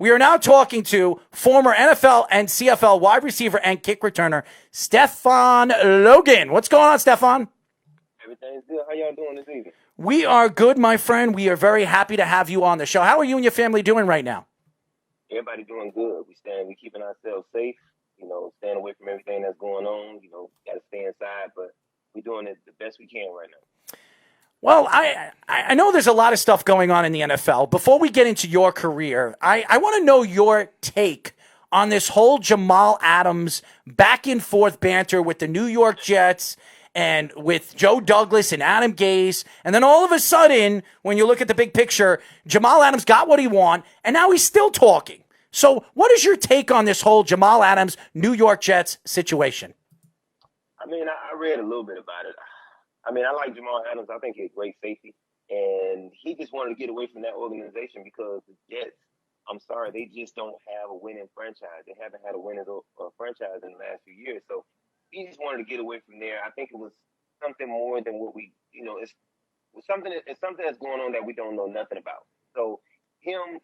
We are now talking to former NFL and CFL wide receiver and kick returner, Stefan Logan. What's going on, Stefan? Everything's good. How y'all doing this evening? We are good, my friend. We are very happy to have you on the show. How are you and your family doing right now? Everybody doing good. We keeping ourselves safe, staying away from everything that's going on, got to stay inside, but we're doing it the best we can right now. Well, I know there's a lot of stuff going on in the NFL. Before we get into your career, I want to know your take on this whole Jamal Adams back and forth banter with the New York Jets and with Joe Douglas and Adam Gase. And then all of a sudden, when you look at the big picture, Jamal Adams got what he wanted, and now he's still talking. So what is your take on this whole Jamal Adams, New York Jets situation? I mean, I read a little bit about it. I mean, I like Jamal Adams. I think he's a great safety. And he just wanted to get away from that organization because the Jets, I'm sorry, they just don't have a winning franchise. They haven't had a winning franchise in the last few years. So he just wanted to get away from there. I think it was something more than what it's something that's going on that we don't know nothing about. So him,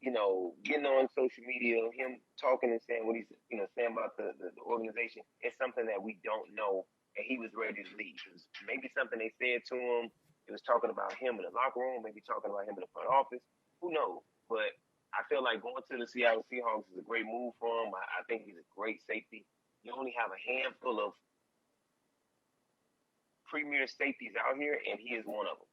getting on social media, him talking and saying what he's, saying about the organization is something that we don't know. And he was ready to leave. It was maybe something they said to him. It was talking about him in the locker room, maybe talking about him in the front office. Who knows? But I feel like going to the Seattle Seahawks is a great move for him. I think he's a great safety. You only have a handful of premier safeties out here, and he is one of them.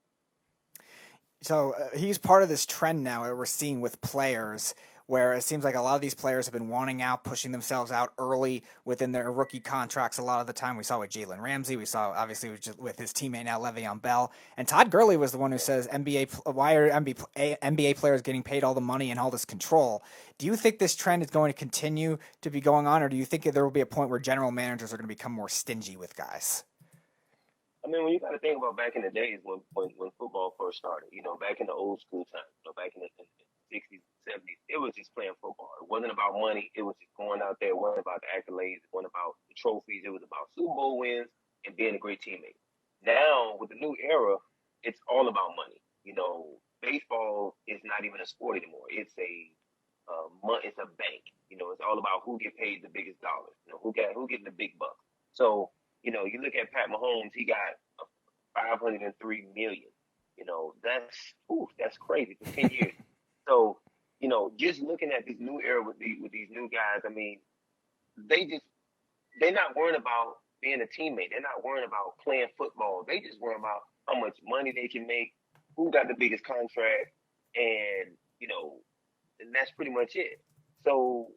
So he's part of this trend now that we're seeing with players where it seems like a lot of these players have been wanting out, pushing themselves out early within their rookie contracts a lot of the time. We saw with Jalen Ramsey. We saw, obviously, with his teammate now, Le'Veon Bell. And Todd Gurley was the one who says, why are NBA players getting paid all the money and all this control? Do you think this trend is going to continue to be going on, or do you think there will be a point where general managers are going to become more stingy with guys? I mean, when you got to think about back in the days when football first started, back in the old school time, back in the 60s, 70s, it was just playing football. It wasn't about money. It was just going out there. It wasn't about the accolades. It wasn't about the trophies. It was about Super Bowl wins and being a great teammate. Now, with the new era, it's all about money. Baseball is not even a sport anymore. It's it's a bank. It's all about who get paid the biggest dollars. Who getting the big bucks. So, you look at Pat Mahomes, he got $503 million. That's crazy for 10 years. So, just looking at this new era with these new guys, I mean, they're not worrying about being a teammate. They're not worrying about playing football. They just worry about how much money they can make, who got the biggest contract, and and that's pretty much it. So,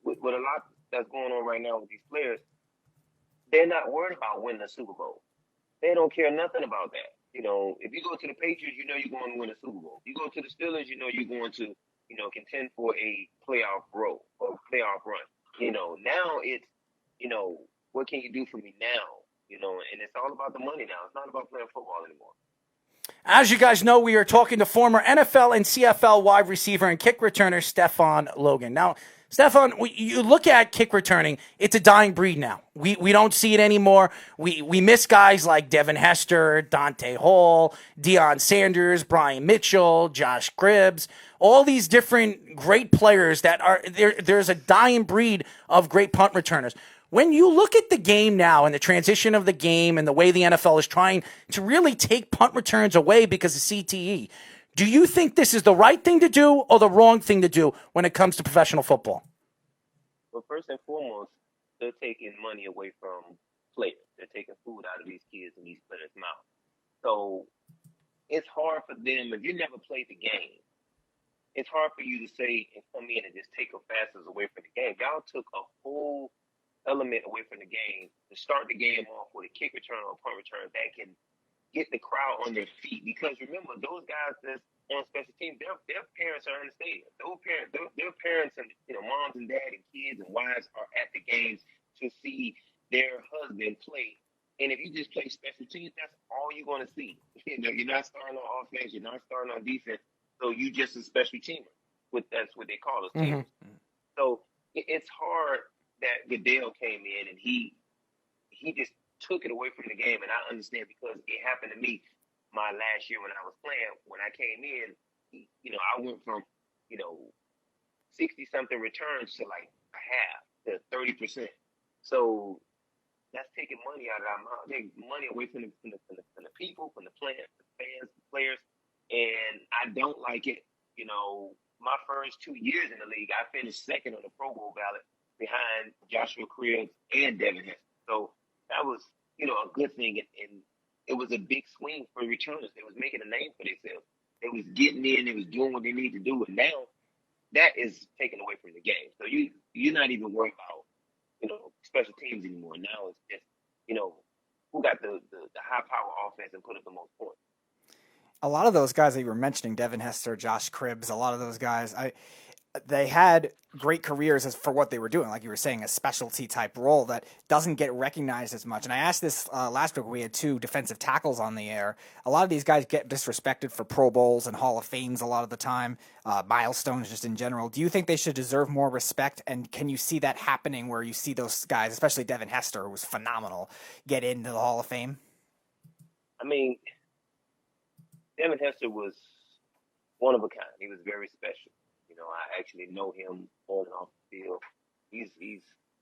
with a lot that's going on right now with these players, they're not worried about winning a Super Bowl. They don't care nothing about that. If you go to the Patriots, you're going to win a Super Bowl. If you go to the Steelers, you're going to, contend for a playoff role or playoff run. Now it's, what can you do for me now? And it's all about the money now. It's not about playing football anymore. As you guys know, we are talking to former NFL and CFL wide receiver and kick returner Stefan Logan. Now, Stefan, you look at kick returning, it's a dying breed now. We don't see it anymore. We miss guys like Devin Hester, Dante Hall, Deion Sanders, Brian Mitchell, Josh Cribbs, all these different great players that are there. There's a dying breed of great punt returners. When you look at the game now and the transition of the game and the way the NFL is trying to really take punt returns away because of CTE, do you think this is the right thing to do or the wrong thing to do when it comes to professional football? Well, first and foremost, they're taking money away from players. They're taking food out of these kids and these players' mouths. So it's hard for them, if you never played the game, it's hard for you to say and come in and just take a facets away from the game. Y'all took a whole element away from the game to start the game off with a kick return or a punt return that can get the crowd on their feet. Because remember, those guys that's on special teams, their parents are in the stadium. Their parents and moms and dad and kids and wives are at the games to see their husband play. And if you just play special teams, that's all you're going to see. You're not starting on offense, you're not starting on defense. So you just a special teamer. That's what they call us, teamers. Mm-hmm. So it's hard that Goodell came in and he just took it away from the game. And I understand because it happened to me my last year when I was playing. When I came in, I went from, 60-something returns to like a half to 30%. So that's taking money out of our mouth, taking money away from the people, from the players, the fans, the players, and I don't like it. My first 2 years in the league, I finished second on the Pro Bowl ballot behind Joshua Cribbs and Devin Hester. So that was, a good thing, and it was a big swing for returners. They was making a name for themselves. They was getting in, they was doing what they need to do, and now that is taken away from the game. So you're not even worried about special teams anymore. Now it's just who got the high power offense and put up the most points. A lot of those guys that you were mentioning, Devin Hester, Josh Cribbs, a lot of those guys, they had great careers for what they were doing. Like you were saying, a specialty type role that doesn't get recognized as much. And I asked this last week, we had 2 defensive tackles on the air. A lot of these guys get disrespected for Pro Bowls and Hall of Fames a lot of the time, milestones just in general. Do you think they should deserve more respect? And can you see that happening where you see those guys, especially Devin Hester, who was phenomenal, get into the Hall of Fame? I mean, Devin Hester was one of a kind. He was very special. I actually know him on and off the field. He's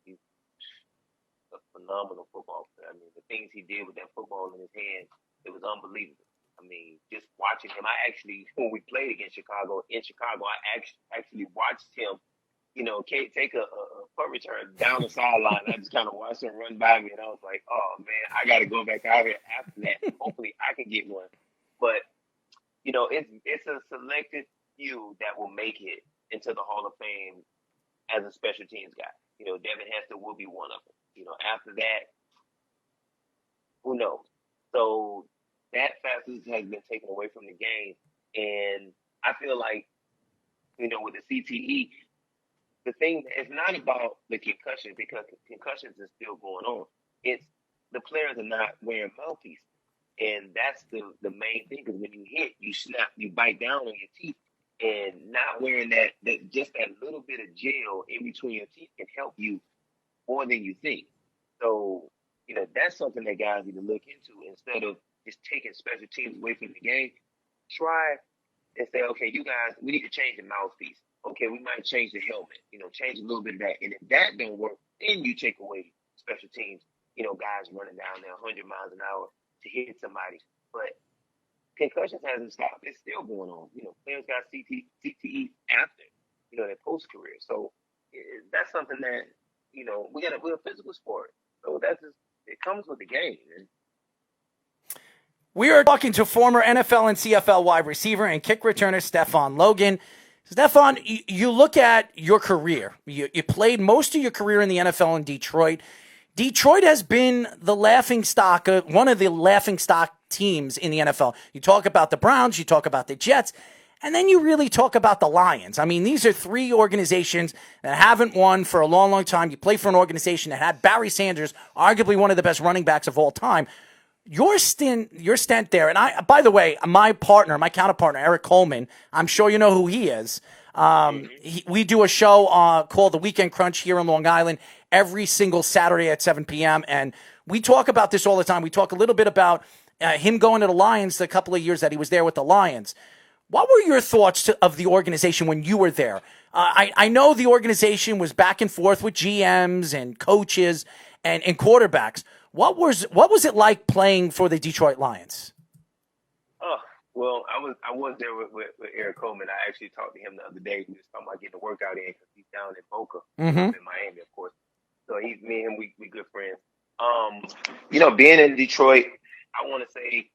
a phenomenal football player. I mean, the things he did with that football in his hand, it was unbelievable. I mean, just watching him. I actually, when we played against Chicago, I actually watched him, take a punt return down the sideline. I just kind of watched him run by me, and I was like, oh, man, I got to go back out here after that. Hopefully I can get one. But, it's a selected few that will make it into the Hall of Fame as a special teams guy. Devin Hester will be one of them. After that, who knows? So that factor has been taken away from the game. And I feel like, with the CTE, the thing is not about the concussion, because concussions are still going on. It's the players are not wearing mouthpieces. And that's the main thing, because when you hit, you snap, you bite down on your teeth. And not wearing that just that little bit of gel in between your teeth can help you more than you think. So, that's something that guys need to look into instead of just taking special teams away from the game. Try and say, okay, you guys, we need to change the mouthpiece. Okay, we might change the helmet, change a little bit of that. And if that don't work, then you take away special teams, guys running down there 100 miles an hour to hit somebody. But concussions hasn't stopped. It's still going on. Players got CTE after, their post career. So that's something that, we're a physical sport. So it comes with the game. We are talking to former NFL and CFL wide receiver and kick returner Stefan Logan. Stefan, you look at your career. You played most of your career in the NFL in Detroit. Detroit has been the laughingstock, one of the laughingstock teams in the NFL. You talk about the Browns, you talk about the Jets, and then you really talk about the Lions. I mean, these are 3 organizations that haven't won for a long, long time. You play for an organization that had Barry Sanders, arguably one of the best running backs of all time. Your stint there, and by the way, my counterpartner, Eric Coleman, I'm sure you know who he is. We do a show called The Weekend Crunch here in Long Island every single Saturday at 7 p.m. And we talk about this all the time. We talk a little bit about him going to the Lions the couple of years that he was there with the Lions. What were your thoughts of the organization when you were there? I know the organization was back and forth with GMs and coaches and quarterbacks. What was it like playing for the Detroit Lions? Oh, well, I was there with Eric Coleman. I actually talked to him the other day. We was talking about getting a workout in because he's down in Boca, in Miami, of course. So me and him, we good friends. Being in Detroit, I want to say,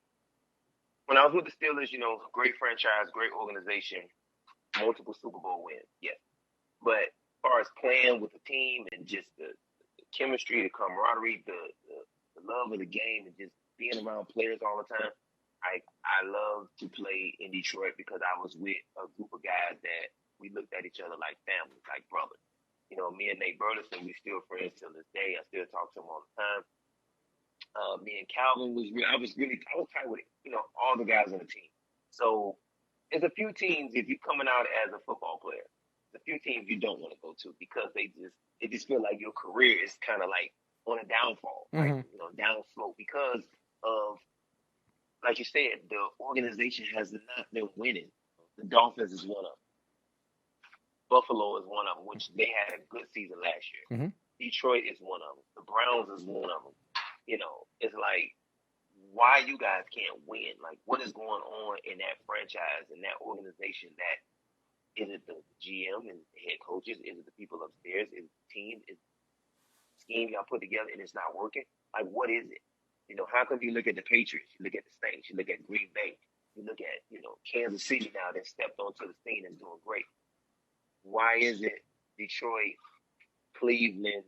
when I was with the Steelers, great franchise, great organization, multiple Super Bowl wins, yes. But as far as playing with the team and just the chemistry, the camaraderie, the love of the game, and just being around players all the time, I love to play in Detroit because I was with a group of guys that we looked at each other like family, like brothers. Me and Nate Burleson, we still friends till this day. I still talk to him all the time. Me and Calvin I was tight with all the guys on the team. So there's a few teams, if you're coming out as a football player, there's a few teams you don't want to go to because it just feel like your career is kind of like on a downfall, down slope because of, like you said, the organization has not been winning. The Dolphins is one of them. Buffalo is one of them, which they had a good season last year. Mm-hmm. Detroit is one of them. The Browns is one of them. It's like, why you guys can't win? Like, what is going on in that franchise and that organization? That is it the GM and the head coaches? Is it the people upstairs? Is it the team? Is it the scheme y'all put together and it's not working? Like, what is it? How come you look at the Patriots, you look at the Saints, you look at Green Bay, you look at Kansas City now that stepped onto the scene and is doing great? Why is it Detroit, Cleveland,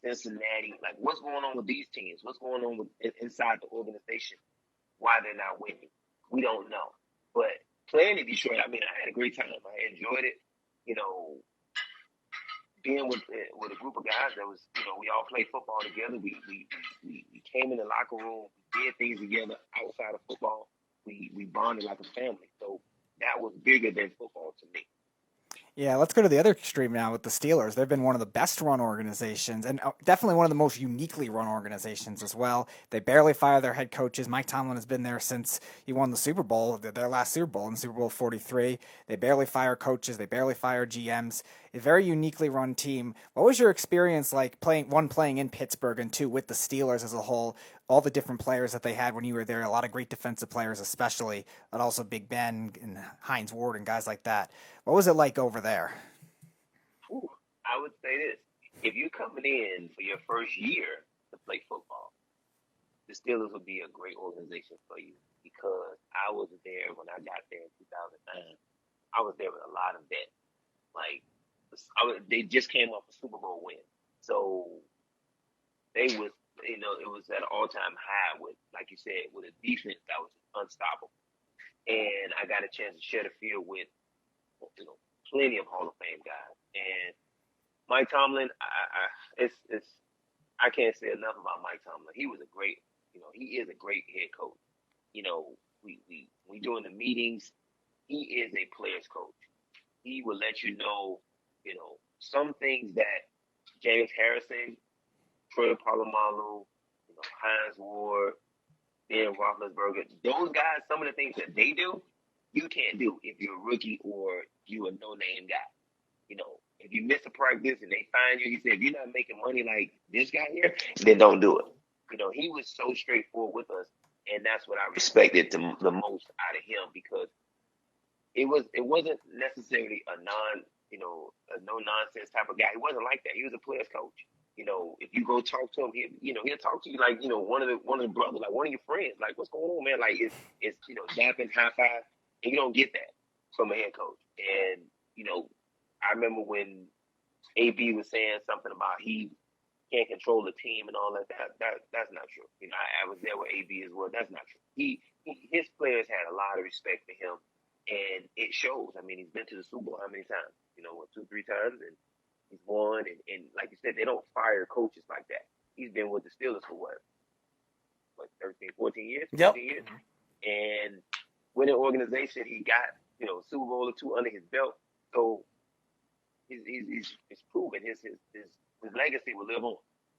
Cincinnati? Like, what's going on with these teams? What's going on inside the organization? Why they're not winning? We don't know. But playing in Detroit, I had a great time. I enjoyed it. Being with a group of guys that was, we all played football together. We came in the locker room, we did things together outside of football. We bonded like a family. So that was bigger than football to me. Yeah, let's go to the other extreme now with the Steelers. They've been one of the best run organizations and definitely one of the most uniquely run organizations as well. They barely fire their head coaches. Mike Tomlin has been there since he won the Super Bowl, their last Super Bowl in Super Bowl 43. They barely fire coaches. They barely fire GMs. A very uniquely run team. What was your experience like playing in Pittsburgh and two with the Steelers as a whole? All the different players that they had when you were there, a lot of great defensive players especially, but also Big Ben and Hines Ward and guys like that. What was it like over there? Ooh, I would say this. If you're coming in for your first year to play football, the Steelers would be a great organization for you, because I was there when I got there in 2009. I was there with a lot of vets. Like, they just came off a Super Bowl win. So they was, it was at an all-time high with, like you said, with a defense that was unstoppable. And I got a chance to share the field with, plenty of Hall of Fame guys. And Mike Tomlin, I can't say enough about Mike Tomlin. He was a great, he is a great head coach. We doing the meetings. He is a player's coach. He will let you know, some things that James Harrison, Troy Polamalu, Hines Ward, Ben Roethlisberger, those guys, some of the things that they do, you can't do if you're a rookie or you're a no-name guy. If you miss a practice and they find you, he said, if you're not making money like this guy here, then don't do it. He was so straightforward with us, and that's what I respected the most out of him, because it wasn't necessarily a no-nonsense type of guy. He wasn't like that. He was a player's coach. If you go talk to him, he'll talk to you like, one of the brothers, like one of your friends. Like, what's going on, man? Like, it's dapping, high five. And you don't get that from a head coach. And, I remember when AB was saying something about he can't control the team and all that. That's not true. I was there with AB as well. That's not true. His players had a lot of respect for him, and it shows. He's been to the Super Bowl how many times? 2, 3 times, and he's won. And like you said, they don't fire coaches like that. He's been with the Steelers for what 13, 14 years? 15 years? And with an organization, he got, Super Bowl or 2 under his belt. So he's proven his legacy will live on.